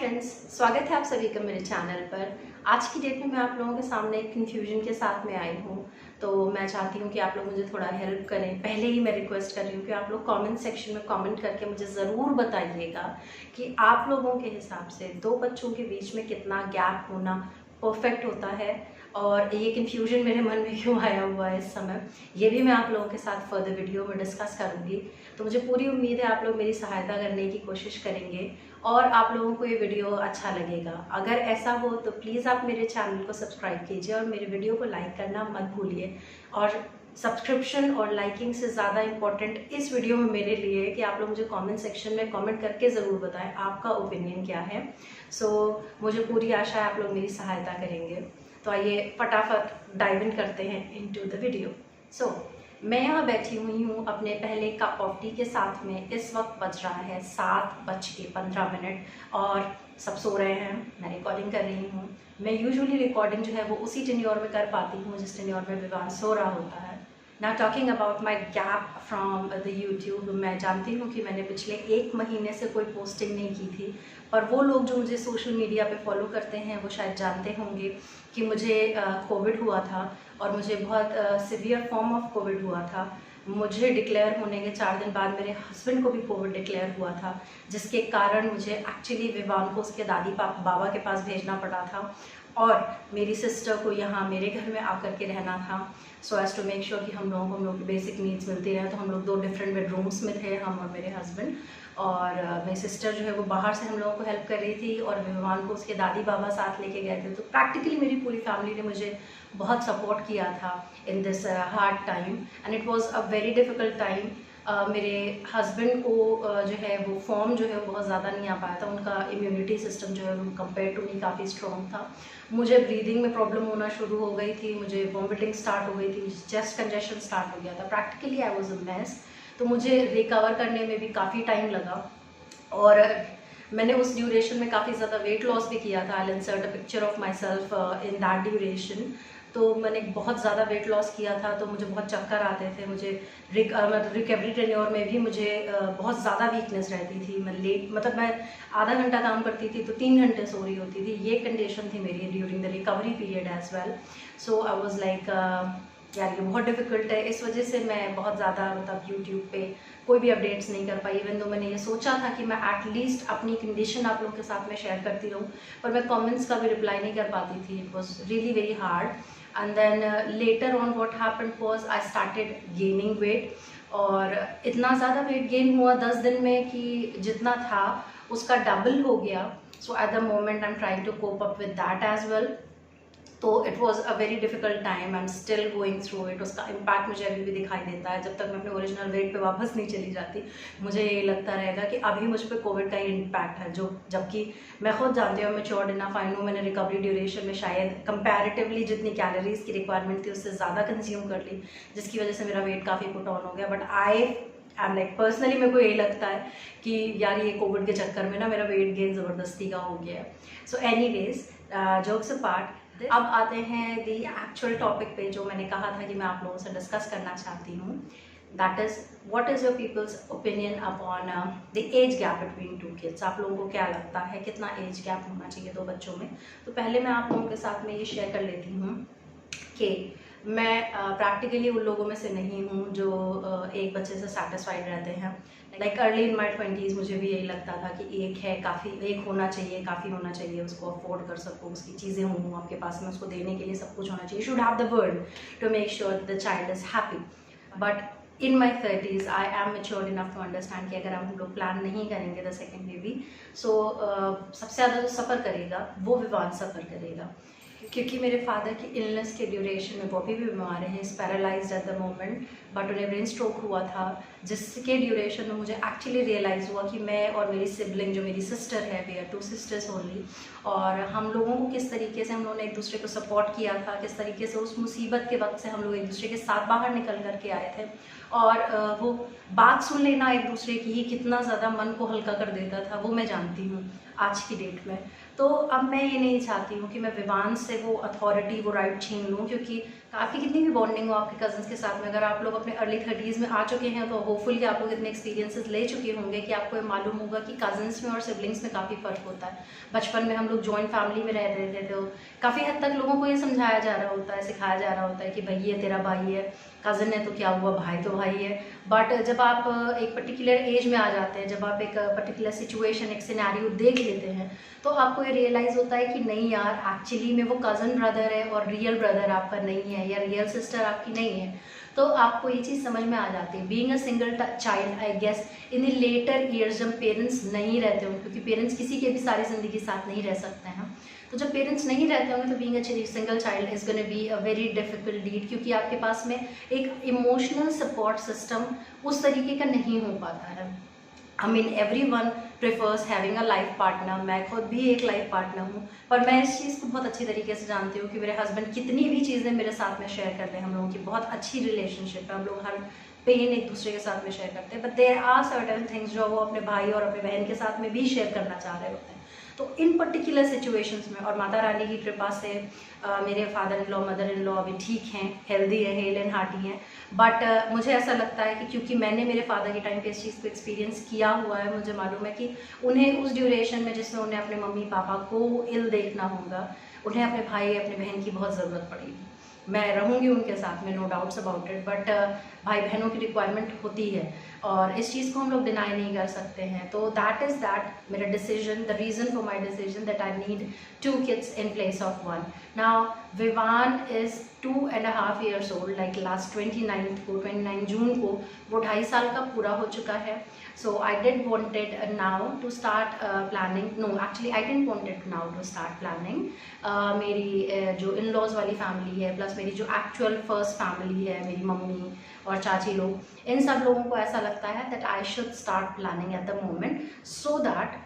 Friends, स्वागत है आप सभी का मेरे चैनल पर। आज की डेट में मैं आप लोगों के सामने एक कन्फ्यूजन के साथ में आई हूँ। तो मैं चाहती हूँ कि आप लोग मुझे थोड़ा हेल्प करें। पहले ही मैं रिक्वेस्ट कर रही हूँ कि आप लोग कमेंट सेक्शन में कमेंट करके मुझे ज़रूर बताइएगा कि आप लोगों के हिसाब से दो बच्चों के बीच में कितना गैप होना परफेक्ट होता है और ये कन्फ्यूजन मेरे मन में क्यों आया हुआ है इस समय, ये भी मैं आप लोगों के साथ फर्दर वीडियो में डिस्कस करूँगी। तो मुझे पूरी उम्मीद है आप लोग मेरी सहायता करने की कोशिश करेंगे और आप लोगों को ये वीडियो अच्छा लगेगा। अगर ऐसा हो तो प्लीज़ आप मेरे चैनल को सब्सक्राइब कीजिए और मेरे वीडियो को लाइक करना मत भूलिए। और सब्सक्रिप्शन और लाइकिंग से ज़्यादा इम्पोर्टेंट इस वीडियो में मेरे लिए है कि आप लोग मुझे कमेंट सेक्शन में कमेंट करके ज़रूर बताएं आपका ओपिनियन क्या है। मुझे पूरी आशा है आप लोग मेरी सहायता करेंगे। तो आइए फटाफट डाइव इन करते हैं इनटू द वीडियो। मैं यहाँ बैठी हुई हूँ अपने पहले कप ऑफ टी के साथ में। इस वक्त बज रहा है 7:15 और सब सो रहे हैं। मैं रिकॉर्डिंग कर रही हूँ। मैं यूजुअली रिकॉर्डिंग जो है वो उसी टेन्योर में कर पाती हूँ जिस टेन्योर में विवान सो रहा होता है। Now talking about my gap from the YouTube, मैं जानती हूँ कि मैंने पिछले 1 महीने से कोई पोस्टिंग नहीं की थी, पर वो लोग जो मुझे सोशल मीडिया पे फॉलो करते हैं वो शायद जानते होंगे कि मुझे कोविड हुआ था और मुझे बहुत सिवियर फॉर्म ऑफ कोविड हुआ था। मुझे डिक्लेयर होने के 4 दिन बाद मेरे हस्बैंड को भी कोविड डिक्लेयर हुआ था, जिसके कारण मुझे एक्चुअली विवान को उसके दादी बाबा के पास भेजना पड़ा था और मेरी सिस्टर को यहाँ मेरे घर में आकर के रहना था, so as to make sure कि हम लोगों की बेसिक नीड्स मिलती रहे। तो हम लोग 2 डिफरेंट बेडरूम्स में थे, हम और मेरे हस्बैंड। और मेरी सिस्टर जो है वो बाहर से हम लोगों को हेल्प कर रही थी और विवान को उसके दादी बाबा साथ लेके गए थे। तो प्रैक्टिकली मेरी पूरी फैमिली ने मुझे बहुत सपोर्ट किया था in this hard time and it was a very difficult time. मेरे हस्बैंड को जो है वो फॉर्म जो है वो बहुत ज़्यादा नहीं आ पाया था। उनका इम्यूनिटी सिस्टम जो है वो कंपेयर टू मी काफ़ी स्ट्रॉन्ग था। मुझे ब्रीदिंग में प्रॉब्लम होना शुरू हो गई थी, मुझे वॉमिटिंग स्टार्ट हो गई थी, चेस्ट कंजेशन स्टार्ट हो गया था। Practically I was a mess. तो मुझे रिकवर करने में भी काफ़ी टाइम लगा और मैंने उस ड्यूरेशन में काफ़ी ज़्यादा वेट लॉस भी किया था। I insert a picture of myself in that duration. तो मैंने बहुत ज़्यादा वेट लॉस किया था, तो मुझे बहुत चक्कर आते थे। मुझे रिकवरी टेन्योर में भी मुझे बहुत ज़्यादा वीकनेस रहती थी। मैं आधा घंटा काम करती थी तो 3 घंटे सो रही होती थी। ये कंडीशन थी मेरी during the recovery period as well. So I was like यार ये बहुत डिफ़िकल्ट है। इस वजह से मैं बहुत ज़्यादा यूट्यूब पे कोई भी अपडेट्स नहीं कर पाई। इवन दो मैंने ये सोचा था कि मैं एटलीस्ट अपनी कंडीशन आप लोगों के साथ में शेयर करती रहूँ, पर मैं कमेंट्स का भी रिप्लाई नहीं कर पाती थी। It was really very hard and then later on what happened was I started gaining weight और इतना ज़्यादा वेट गेन हुआ 10 दिन में कि जितना था उसका डबल हो गया। So at the moment I am trying to cope up with that as well. तो it was a very difficult time, I am still going through it. उसका इम्पैक्ट मुझे अभी भी दिखाई देता है। जब तक मैं अपने ओरिजिनल वेट पे वापस नहीं चली जाती मुझे ये लगता रहेगा कि अभी मुझ पर कोविड का ही इम्पैक्ट है, जो जबकि मैं खुद जानती हूँ मैच्योर्ड इनफ आई नो मैंने रिकवरी ड्यूरेशन में शायद कंपैरेटिवली जितनी कैलोरीज की रिक्वायरमेंट थी उससे ज़्यादा कंज्यूम कर ली, जिसकी वजह से मेरा वेट काफ़ी पुट ऑन हो गया। But I am like personally मेरे को यही लगता है कि यार ये कोविड के चक्कर में ना मेरा वेट गेन ज़बरदस्ती का हो गया है। सो एनीवेज, जोक्स अपार्ट, अब आते हैं दी एक्चुअल टॉपिक पे जो मैंने कहा था कि मैं आप लोगों से डिस्कस करना चाहती हूँ। That is what is your peoples opinion upon the age gap between 2 kids. आप लोगों को क्या लगता है कितना एज गैप होना चाहिए 2 बच्चों में? तो पहले मैं आप लोगों के साथ में ये शेयर कर लेती हूँ कि मैं प्रैक्टिकली उन लोगों में से नहीं हूँ जो एक बच्चे से सेटिस्फाइड रहते हैं। Like early in my 20s मुझे भी यही लगता था कि एक है काफ़ी, एक होना चाहिए, काफ़ी होना चाहिए, उसको अफोर्ड कर सको, उसकी चीज़ें हों आपके पास में, उसको देने के लिए सब कुछ होना चाहिए। Should have the world to make sure the child is happy. But in my 30s I am matured enough to understand कि अगर हम लोग प्लान नहीं करेंगे द सेकेंड बेबी, सो सबसे ज़्यादा जो सफ़र करेगा वो विवान सफ़र करेगा, क्योंकि मेरे फादर की इलनेस के ड्यूरेशन में वो अभी भी बीमार हैं, is paralysed eight the moment, but उन्हें ब्रेन स्ट्रोक हुआ था, जिसके ड्यूरेशन में मुझे एक्चुअली रियलाइज़ हुआ कि मैं और मेरी सिबलिंग जो मेरी सिस्टर है, वी आर 2 सिस्टर्स ओनली, और हम लोगों को किस तरीके से हम लोगों ने एक दूसरे को सपोर्ट किया था, किस तरीके से उस मुसीबत के वक्त से हम लोग एक दूसरे के साथ बाहर निकल कर के आए थे, और वो बात सुन लेना एक दूसरे की ही कितना ज़्यादा मन को हल्का कर देता था, वो मैं जानती हूँ आज की डेट में। तो अब मैं ये नहीं चाहती हूँ कि मैं विवान से वो अथॉरिटी, वो राइट छीन लूँ, क्योंकि काफ़ी कितनी भी बॉन्डिंग हो आपके कज़न्स के साथ में, अगर आप लोग अपने अर्ली 30s में आ चुके हैं तो होपफुली आप लोग इतने एक्सपीरियंसेस ले चुके होंगे कि आपको ये मालूम होगा कि कज़न्स में और सिबलिंग्स में काफ़ी फ़र्क होता है। बचपन में हम लोग जॉइंट फैमिली में रह रहे थे तो काफ़ी हद तक लोगों को ये समझाया जा रहा होता है, सिखाया जा रहा होता है कि भाई ये तेरा भाई है, कज़न है तो क्या हुआ, भाई तो भाई है। बट जब आप एक पर्टिकुलर एज में आ जाते हैं, जब आप एक पर्टिकुलर सिचुएशन, एक सिनेरियो देख लेते हैं, तो आपको ये रियलाइज़ होता है कि नहीं यार, एक्चुअली में वो कज़न ब्रदर है और रियल ब्रदर आपका नहीं है, या रियल सिस्टर आपकी नहीं है। तो आपको ये चीज़ समझ में आ जाती है। Being a single child, I guess in the later years, जब पेरेंट्स नहीं रहते होंगे, क्योंकि पेरेंट्स किसी के भी सारी ज़िंदगी साथ नहीं रह सकते हैं, तो जब पेरेंट्स नहीं रहते होंगे तो being a single child is gonna be a very difficult deed, क्योंकि आपके पास में एक इमोशनल सपोर्ट सिस्टम उस तरीके का नहीं हो पाता है। I mean everyone prefers having a life partner. मैं खुद भी एक लाइफ पार्टनर हूँ, पर मैं इस चीज़ को बहुत अच्छी तरीके से जानती हूँ कि मेरे हस्बैंड कितनी भी चीज़ें मेरे साथ में शेयर कर लें, हम लोगों की बहुत अच्छी रिलेशनशिप है, हम लोग हर पेन एक दूसरे के साथ में शेयर करते हैं। But there are certain things जो वो अपने भाई और अपने बहन के साथ में भी शेयर करना चाह रहे होते हैं। तो इन पर्टिकुलर सिचुएशंस में, और माता रानी की कृपा से मेरे father in law, mother in law अभी ठीक हैं, हेल्दी हैं, हेल एंड हार्टी हैं। बट मुझे ऐसा लगता है कि क्योंकि मैंने मेरे फादर के टाइम पे इस चीज़ को एक्सपीरियंस किया हुआ है, मुझे मालूम है कि उन्हें उस ड्यूरेशन में जिसमें उन्हें अपने मम्मी पापा को इल देखना होगा, उन्हें अपने भाई अपने बहन की बहुत ज़रूरत पड़ेगी। मैं रहूँगी उनके साथ में, no doubts about it, but भाई बहनों की रिक्वायरमेंट होती है और इस चीज़ को हम लोग डिनाई नहीं कर सकते हैं। तो दैट इज़ दैट मेरा decision, the reason for my decision that I need 2 kids in place of 1. Now Vivan is 2.5 years old, like last 29 जून को वो 2.5 साल का पूरा हो चुका है। So I did wanted now to start planning. No, actually I didn't wanted now to start planning. मेरी जो इन लॉज वाली फैमिली है, प्लस मेरी जो एक्चुअल फर्स्ट फैमिली है, मेरी मम्मी और चाची लोग, इन सब लोगों को ऐसा लगता है that I should start planning eight the moment, so that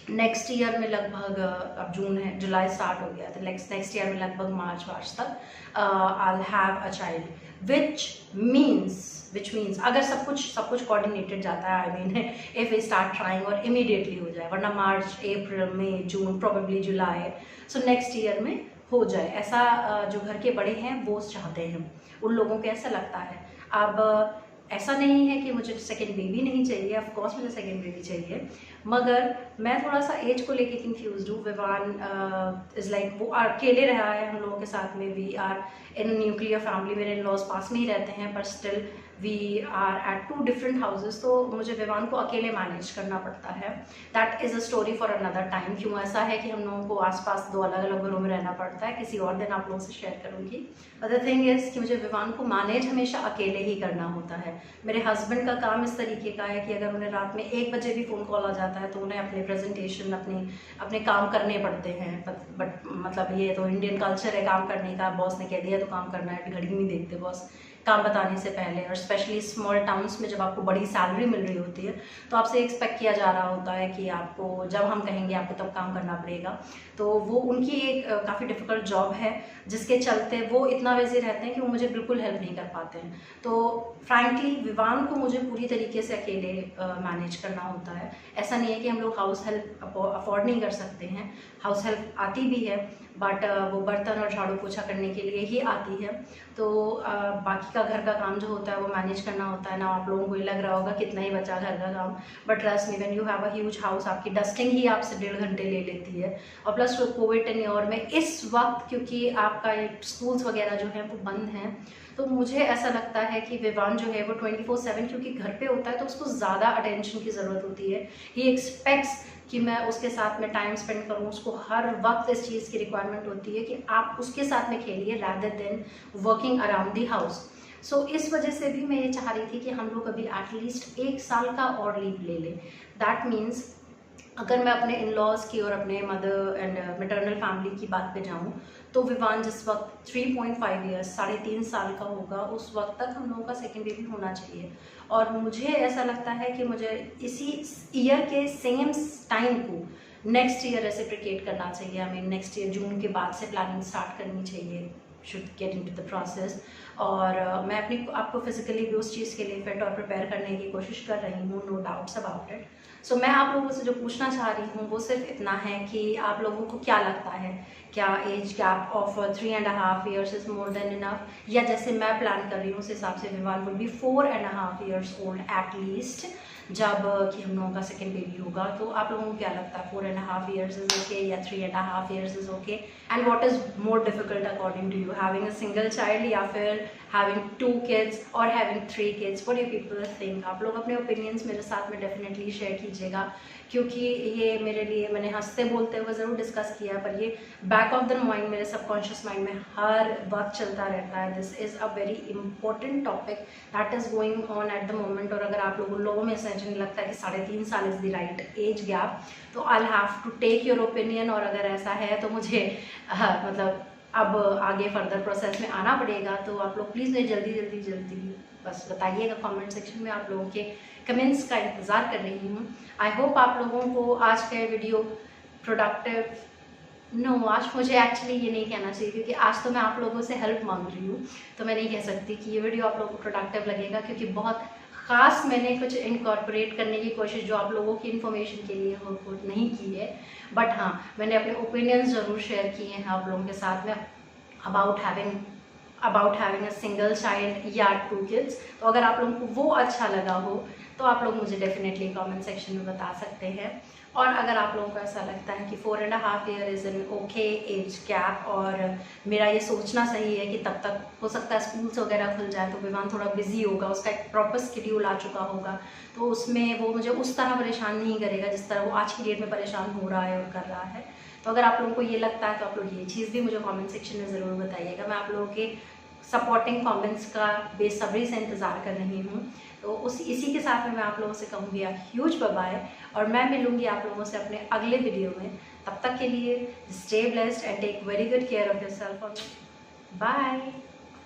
next year में लगभग, अब जून है, जुलाई स्टार्ट हो गया, तो नेक्स्ट ईयर में लगभग मार्च तक I have a child, which means अगर सब कुछ कोऑर्डिनेटेड जाता है, I mean if we start trying और इमीडिएटली हो जाए, वरना मार्च, अप्रैल, मई, जून, प्रोबेबली जुलाई, सो नेक्स्ट ईयर में हो जाए, ऐसा जो घर के बड़े हैं वो चाहते हैं, उन लोगों को ऐसा लगता है। अब ऐसा नहीं है कि मुझे सेकेंड बेबी नहीं चाहिए, ऑफ कोर्स मुझे सेकेंड बेबी चाहिए, मगर मैं थोड़ा सा एज को लेके कंफ्यूज हूँ। विवान इज़ लाइक, वो अकेले रहा है हम लोगों के साथ में, we are in nuclear family, मेरे इन लॉज पास में ही रहते हैं, पर still we are at 2 different houses, तो मुझे विवान को अकेले मैनेज करना पड़ता है। That is a story for another time, क्यों ऐसा है कि हम लोगों को आसपास 2 अलग अलग घरों में रहना पड़ता है, किसी और दिन आप लोगों से शेयर करूँगी। अदर थिंग इज़ कि मुझे विवान को मैनेज हमेशा अकेले ही करना होता है। मेरे हस्बैंड का काम इस तरीके का है कि अगर उन्हें रात में 1 बजे भी फ़ोन कॉल आ जाता है तो उन्हें अपने प्रेजेंटेशन, अपने काम करने पड़ते हैं। बट मतलब ये तो इंडियन कल्चर है काम करने का, बॉस ने कह दिया तो काम करना है, घड़ी नहीं देखते बॉस काम बताने से पहले। और स्पेशली स्मॉल टाउन्स में जब आपको बड़ी सैलरी मिल रही होती है तो आपसे एक्सपेक्ट किया जा रहा होता है कि आपको जब हम कहेंगे आपको तब काम करना पड़ेगा। तो वो उनकी एक काफ़ी डिफ़िकल्ट जॉब है, जिसके चलते वो इतना बिजी रहते हैं कि वो मुझे बिल्कुल हेल्प नहीं कर पाते हैं। तो फ्रैंकली विवान को मुझे पूरी तरीके से अकेले मैनेज करना होता है। ऐसा नहीं है कि हम लोग हाउस हेल्प अफोर्ड नहीं कर सकते हैं, हाउस हेल्प आती भी है, बट वो बर्तन और झाड़ू पोछा करने के लिए ही आती है। तो बाकी का घर का काम जो होता है वो मैनेज करना होता है ना। आप लोगों को ये लग रहा होगा कितना ही बचा घर का काम, but trust me, when you have a huge house, आपकी डस्टिंग ही आपसे 1.5 घंटे ले लेती है। और प्लस कोविड टेन्योर में इस वक्त, क्योंकि आपका स्कूल्स वगैरह जो है वो बंद हैं, तो मुझे ऐसा लगता है कि विवान जो है वो 24/7 क्योंकि घर पे होता है तो उसको ज़्यादा अटेंशन की ज़रूरत होती है। ही एक्सपेक्ट्स कि मैं उसके साथ में टाइम स्पेंड करूँ, उसको हर वक्त इस चीज़ की रिक्वायरमेंट होती है कि आप उसके साथ में खेलिए rather than working around the house. सो इस वजह से भी मैं ये चाह रही थी कि हम लोग अभी एटलीस्ट 1 साल का और लीव ले लें। दैट मीन्स अगर मैं अपने इन लॉज़ की और अपने मदर एंड मैटरनल फैमिली की बात पे जाऊँ तो विवान जिस वक्त 3.5 ईयर्स, 3.5 साल का होगा, उस वक्त तक हम लोगों का सेकेंड बेबी होना चाहिए। और मुझे ऐसा लगता है कि मुझे इसी ईयर के सेम टाइम को नेक्स्ट ईयर रेसिप्लिकेट करना चाहिए। आई मीन नेक्स्ट ईयर जून के बाद से प्लानिंग स्टार्ट करनी चाहिए। Should get into the process. और मैं अपनी आपको फिजिकली भी उस चीज़ के लिए फिट और प्रिपेयर करने की कोशिश कर रही हूँ, नो डाउट्स अबाउट इट। सो मैं आप लोगों से जो पूछना चाह रही हूँ वो सिर्फ इतना है कि आप लोगों को क्या लगता है, क्या age gap of 3.5 years is more than enough, या जैसे मैं प्लान कर रही हूँ उस हिसाब से Vivaan would be 4.5 years old at least जब कि हम लोगों का सेकेंड बेबी होगा। तो आप लोगों को क्या लगता है 4.5 years इज़ ओके या 3.5 years is okay? And what is more difficult according to you, having a single child या फिर हैविंग 2 kids और having 3 kids? What do people think? आप लोग अपने ओपिनियंस मेरे साथ में डेफिनेटली शेयर कीजिएगा, क्योंकि ये मेरे लिए मैंने हंसते बोलते हुए ज़रूर डिस्कस किया, पर ये बैक ऑफ द माइंड मेरे सबकॉन्शियस माइंड में हर वक्त चलता रहता है। This is a very important topic that is going on eight the moment. और अगर आप लोगों में से नहीं लगता है कि 3.5 साल is the right age gap, तो I have to take your opinion. और अगर ऐसा है तो मुझे मतलब अब आगे फर्दर प्रोसेस में आना पड़ेगा। तो आप लोग प्लीज़ मुझे जल्दी बस बताइएगा कमेंट सेक्शन में, आप लोगों के कमेंट्स का इंतज़ार कर रही हूँ। आई होप आप लोगों को आज का वीडियो प्रोडक्टिव आज मुझे एक्चुअली ये नहीं कहना चाहिए, क्योंकि आज तो मैं आप लोगों से हेल्प मांग रही हूँ, तो मैं नहीं कह सकती कि ये वीडियो आप लोगों को प्रोडक्टिव लगेगा, क्योंकि बहुत ख़ास मैंने कुछ इनकॉर्पोरेट करने की कोशिश जो आप लोगों की इन्फॉर्मेशन के लिए हो नहीं की है। बट हाँ, मैंने अपने ओपिनियंस ज़रूर शेयर किए हैं आप लोगों के साथ में about having a single child या 2 kids। तो अगर आप लोगों को वो अच्छा लगा हो तो आप लोग मुझे डेफिनेटली कमेंट सेक्शन में बता सकते हैं। और अगर आप लोगों को ऐसा लगता है कि 4.5 year is an okay age gap और मेरा ये सोचना सही है कि तब तक हो सकता है स्कूल्स वगैरह खुल जाए, तो विवान थोड़ा बिजी होगा, उसका एक प्रॉपर शेड्यूल आ चुका होगा, तो उसमें वो मुझे उस तरह परेशान नहीं करेगा जिस तरह वो आज की डेट में परेशान हो रहा है और कर रहा है। तो अगर आप लोगों को ये लगता है तो आप लोग ये चीज़ भी मुझे कमेंट सेक्शन में ज़रूर बताइएगा। मैं आप लोगों के सपोर्टिंग कमेंट्स का बेसब्री से इंतज़ार कर रही हूँ। तो इसी के साथ में मैं आप लोगों से कहूँगी ह्यूज बाय, और मैं मिलूँगी आप लोगों से अपने अगले वीडियो में। तब तक के लिए stay blessed and take very good care of yourself. Bye.